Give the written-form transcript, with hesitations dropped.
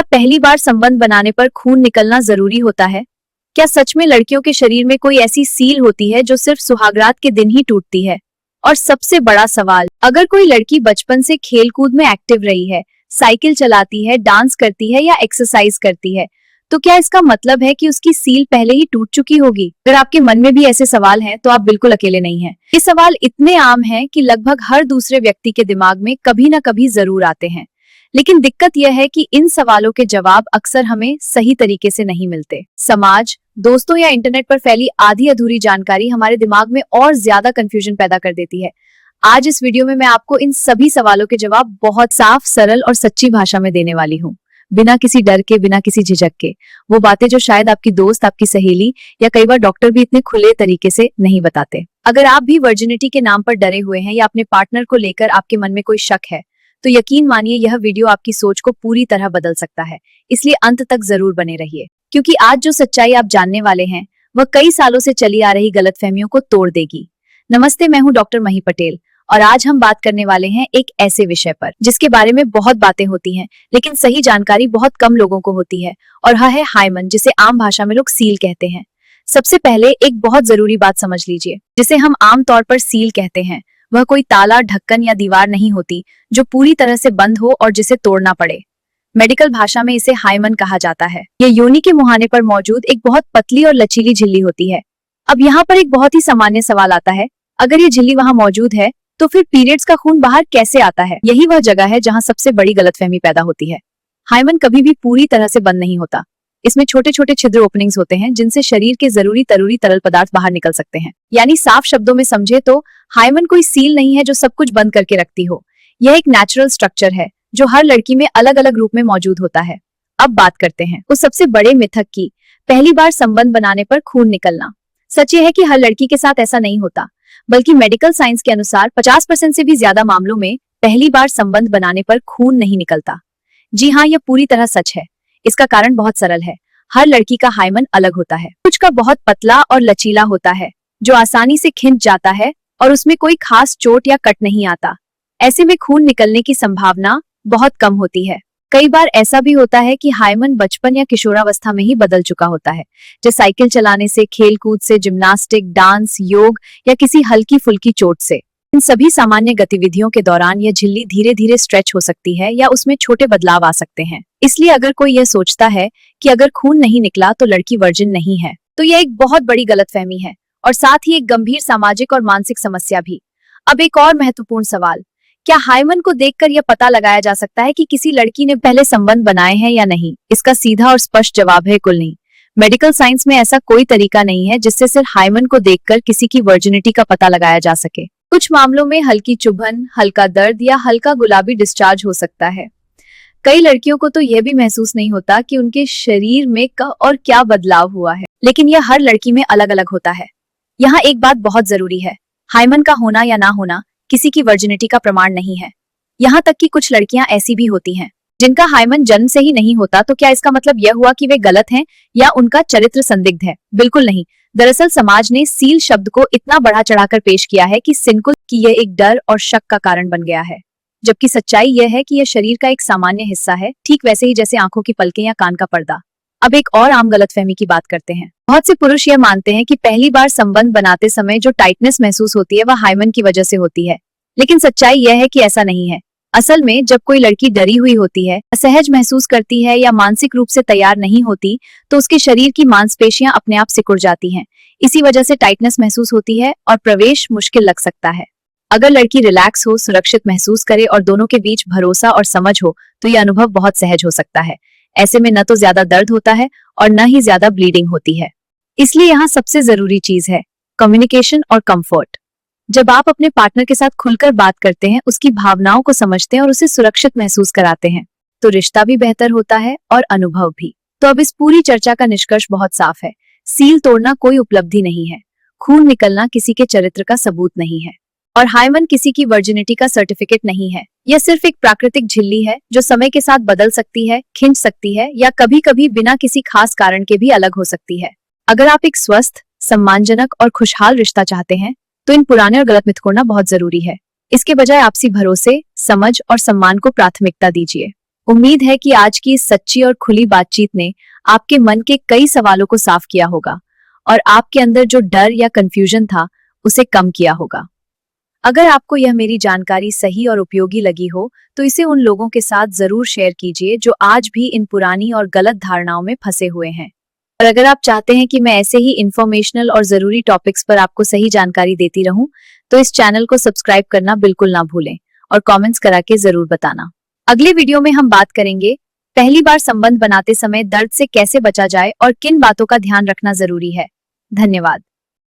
क्या पहली बार संबंध बनाने पर खून निकलना जरूरी होता है? क्या सच में लड़कियों के शरीर में कोई ऐसी सील होती है जो सिर्फ सुहागरात के दिन ही टूटती है? और सबसे बड़ा सवाल, अगर कोई लड़की बचपन से खेलकूद में एक्टिव रही है, साइकिल चलाती है, डांस करती है या एक्सरसाइज करती है, तो क्या इसका मतलब है कि उसकी सील पहले ही टूट चुकी होगी? अगर आपके मन में भी ऐसे सवाल हैं, तो आप बिल्कुल अकेले नहीं हैं। ये सवाल इतने आम हैं कि लगभग हर दूसरे व्यक्ति के दिमाग में कभी ना कभी जरूर आते हैं। लेकिन दिक्कत यह है कि इन सवालों के जवाब अक्सर हमें सही तरीके से नहीं मिलते। समाज, दोस्तों या इंटरनेट पर फैली आधी अधूरी जानकारी हमारे दिमाग में और ज्यादा कंफ्यूजन पैदा कर देती है। आज इस वीडियो में मैं आपको इन सभी सवालों के जवाब बहुत साफ, सरल और सच्ची भाषा में देने वाली हूँ, बिना किसी डर के, बिना किसी झिझक के। वो बातें जो शायद आपकी दोस्त, आपकी सहेली या कई बार डॉक्टर भी इतने खुले तरीके से नहीं बताते। अगर आप भी वर्जिनिटी के नाम पर डरे हुए हैं या अपने पार्टनर को लेकर आपके मन में कोई शक है, तो यकीन मानिए यह वीडियो आपकी सोच को पूरी तरह बदल सकता है। इसलिए अंत तक जरूर बने रहिए, क्योंकि आज जो सच्चाई आप जानने वाले हैं वह कई सालों से चली आ रही गलतफहमियों को तोड़ देगी। नमस्ते, मैं हूं डॉक्टर मही पटेल और आज हम बात करने वाले हैं एक ऐसे विषय पर जिसके बारे में बहुत बातें होती हैं, लेकिन सही जानकारी बहुत कम लोगों को होती है, और वह है हाइमन, जिसे आम भाषा में लोग सील कहते हैं। सबसे पहले एक बहुत जरूरी बात समझ लीजिए। जिसे हम आम तौर पर सील कहते हैं, वह कोई ताला, ढक्कन या दीवार नहीं होती जो पूरी तरह से बंद हो और जिसे तोड़ना पड़े। मेडिकल भाषा में इसे हाइमन कहा जाता है। यह योनि के मुहाने पर मौजूद एक बहुत पतली और लचीली झिल्ली होती है। अब यहाँ पर एक बहुत ही सामान्य सवाल आता है, अगर ये झिल्ली वहाँ मौजूद है तो फिर पीरियड्स का खून बाहर कैसे आता है? यही वह जगह है जहाँ सबसे बड़ी गलतफहमी पैदा होती है। हाइमन कभी भी पूरी तरह से बंद नहीं होता। इसमें छोटे छोटे छिद्र, ओपनिंग्स होते हैं जिनसे शरीर के जरूरी तरल पदार्थ बाहर निकल सकते हैं। यानी साफ शब्दों में समझे तो हाइमन कोई सील नहीं है जो सब कुछ बंद करके रखती हो। यह एक नेचुरल स्ट्रक्चर है जो हर लड़की में अलग अलग रूप में मौजूद होता है। अब बात करते हैं उस सबसे बड़े मिथक की, पहली बार संबंध बनाने पर खून निकलना। सच ये है कि हर लड़की के साथ ऐसा नहीं होता, बल्कि मेडिकल साइंस के अनुसार 50% से भी ज्यादा मामलों में पहली बार संबंध बनाने पर खून नहीं निकलता। जी हाँ, यह पूरी तरह सच है। इसका कारण बहुत सरल है। हर लड़की का हाइमन अलग होता है। कुछ का बहुत पतला और लचीला होता है जो आसानी से खिंच जाता है और उसमें कोई खास चोट या कट नहीं आता। ऐसे में खून निकलने की संभावना बहुत कम होती है। कई बार ऐसा भी होता है कि हाइमन बचपन या किशोरावस्था में ही बदल चुका होता है, जैसे साइकिल चलाने से, खेलकूद से, जिम्नास्टिक, डांस, योग या किसी हल्की फुल्की चोट से। इन सभी सामान्य गतिविधियों के दौरान यह झिल्ली धीरे धीरे स्ट्रेच हो सकती है या उसमें छोटे बदलाव आ सकते हैं। इसलिए अगर कोई यह सोचता है कि अगर खून नहीं निकला तो लड़की वर्जिन नहीं है, तो यह एक बहुत बड़ी गलतफहमी है और साथ ही एक गंभीर सामाजिक और मानसिक समस्या भी। अब एक और महत्वपूर्ण सवाल, क्या हाइमन को देखकर यह पता लगाया जा सकता है कि किसी लड़की ने पहले संबंध बनाए हैं या नहीं? इसका सीधा और स्पष्ट जवाब है, कुल नहीं। मेडिकल साइंस में ऐसा कोई तरीका नहीं है जिससे सिर्फ हाइमन को देखकर किसी की वर्जिनिटी का पता लगाया जा सके। कुछ मामलों में हल्की चुभन, हल्का दर्द या हल्का गुलाबी डिस्चार्ज हो सकता है। कई लड़कियों को तो यह भी महसूस नहीं होता कि उनके शरीर में कब और क्या बदलाव हुआ है, लेकिन यह हर लड़की में अलग अलग होता है। यहाँ एक बात बहुत जरूरी है, हाइमन का होना या ना होना किसी की वर्जिनिटी का प्रमाण नहीं है। यहाँ तक कि कुछ लड़कियां ऐसी भी होती हैं जिनका हाइमन जन्म से ही नहीं होता, तो क्या इसका मतलब यह हुआ कि वे गलत हैं या उनका चरित्र संदिग्ध है? बिल्कुल नहीं। दरअसल समाज ने सील शब्द को इतना बढ़ा चढ़ाकर पेश किया है कि सिंकुल कि यह एक डर और शक का कारण बन गया है, जबकि सच्चाई यह है कि यह शरीर का एक सामान्य हिस्सा है, ठीक वैसे ही जैसे आंखों की पलकें या कान का पर्दा। अब एक और आम गलतफहमी की बात करते हैं। बहुत से पुरुष यह मानते हैं कि पहली बार संबंध बनाते समय जो टाइटनेस महसूस होती है वह हाइमन की वजह से होती है, लेकिन सच्चाई यह है कि ऐसा नहीं है। असल में जब कोई लड़की डरी हुई होती है, असहज महसूस करती है या मानसिक रूप से तैयार नहीं होती, तो उसके शरीर की मांसपेशियां अपने आप सिकुड़ जाती हैं। इसी वजह से टाइटनेस महसूस होती है और प्रवेश मुश्किल लग सकता है। अगर लड़की रिलैक्स हो, सुरक्षित महसूस करे और दोनों के बीच भरोसा और समझ हो, तो यह अनुभव बहुत सहज हो सकता है। ऐसे में न तो ज्यादा दर्द होता है और न ही ज्यादा ब्लीडिंग होती है। इसलिए यहाँ सबसे जरूरी चीज है कम्युनिकेशन और कंफर्ट। जब आप अपने पार्टनर के साथ खुलकर बात करते हैं, उसकी भावनाओं को समझते हैं और उसे सुरक्षित महसूस कराते हैं, तो रिश्ता भी बेहतर होता है और अनुभव भी। तो अब इस पूरी चर्चा का निष्कर्ष बहुत साफ है, सील तोड़ना कोई उपलब्धि नहीं है, खून निकलना किसी के चरित्र का सबूत नहीं है, और हाइमन किसी की वर्जिनिटी का सर्टिफिकेट नहीं है। यह सिर्फ एक प्राकृतिक झिल्ली है जो समय के साथ बदल सकती है, खिंच सकती है या कभी कभी बिना किसी खास कारण के भी अलग हो सकती है। अगर आप एक स्वस्थ, सम्मानजनक और खुशहाल रिश्ता चाहते हैं, तो इन पुराने और गलत मिथ को तोड़ना बहुत जरूरी है। इसके बजाय आपसी भरोसे, समझ और सम्मान को प्राथमिकता दीजिए। उम्मीद है कि आज की इस सच्ची और खुली बातचीत ने आपके मन के कई सवालों को साफ किया होगा और आपके अंदर जो डर या कंफ्यूजन था उसे कम किया होगा। अगर आपको यह मेरी जानकारी सही और उपयोगी लगी हो तो इसे उन लोगों के साथ जरूर शेयर कीजिए जो आज भी इन पुरानी और गलत धारणाओं में फंसे हुए हैं। और अगर आप चाहते हैं कि मैं ऐसे ही इंफॉर्मेशनल और जरूरी टॉपिक्स पर आपको सही जानकारी देती रहूं तो इस चैनल को सब्सक्राइब करना बिल्कुल ना भूलें और कमेंट्स करा के जरूर बताना। अगले वीडियो में हम बात करेंगे पहली बार संबंध बनाते समय दर्द से कैसे बचा जाए और किन बातों का ध्यान रखना जरूरी है। धन्यवाद।